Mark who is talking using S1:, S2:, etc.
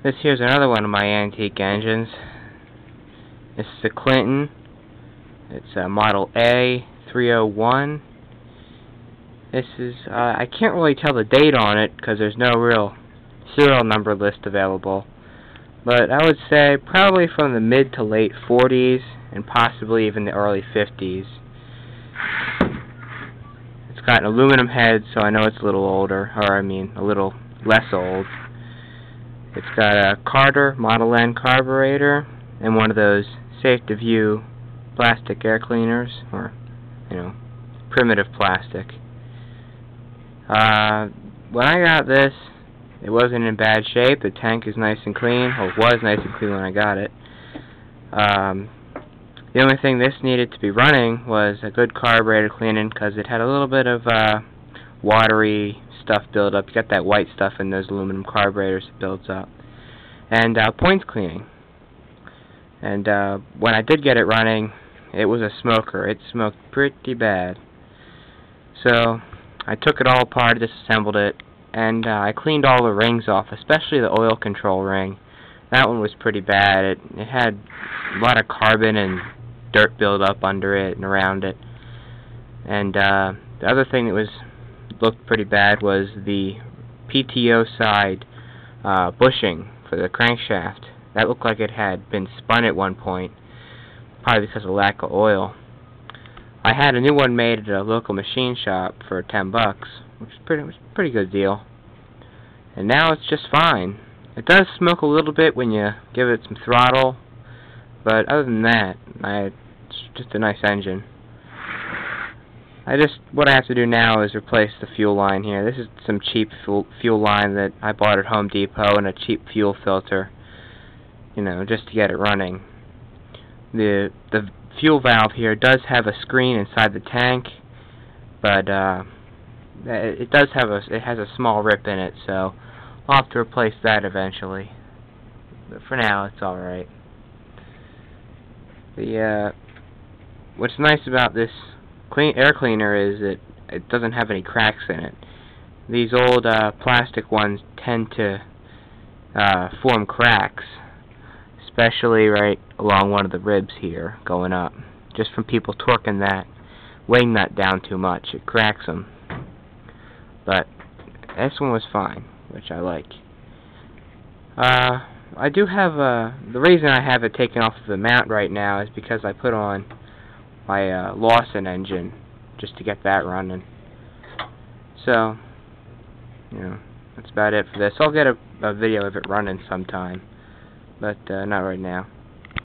S1: This here's another one of my antique engines. This is a Clinton. It's a Model A301. This is, I can't really tell the date on it because there's no real serial number list available. But I would say probably from the mid to late 40s and possibly even the early 50s. It's got an aluminum head, so I know it's a little older, or I mean a little less old. It's got a Carter Model N carburetor and one of those safe-to-view plastic air cleaners, or, you know, primitive plastic. When I got this, it wasn't in bad shape. The tank is nice and clean, or was nice and clean when I got it. The only thing this needed to be running was a good carburetor cleaning, because it had a little bit of watery stuff build up. You got that white stuff in those aluminum carburetors that builds up. And points cleaning. And when I did get it running, it was a smoker. It smoked pretty bad. So I took it all apart, disassembled it, and I cleaned all the rings off, especially the oil control ring. That one was pretty bad. It had a lot of carbon and dirt build up under it and around it. And the other thing that looked pretty bad was the PTO side bushing for the crankshaft. That looked like it had been spun at one point, probably because of lack of oil. I had a new one made at a local machine shop for $10, which was a pretty good deal. And now it's just fine. It does smoke a little bit when you give it some throttle, but other than that, it's just a nice engine. What I have to do now is replace the fuel line here. This is some cheap fuel line that I bought at Home Depot, and a cheap fuel filter, you know, just to get it running. The fuel valve here does have a screen inside the tank, but it has a small rip in it, so I'll have to replace that eventually. But for now, it's all right. What's nice about this air cleaner is that it doesn't have any cracks in it. These old plastic ones tend to form cracks, especially right along one of the ribs here going up, just from people torquing that, weighing that down too much. It cracks them. But this one was fine, which I like. I do have the reason I have it taken off of the mount right now is because I put on my Lawson engine just to get that running. So, you know, that's about it for this. I'll get a video of it running sometime, but not right now.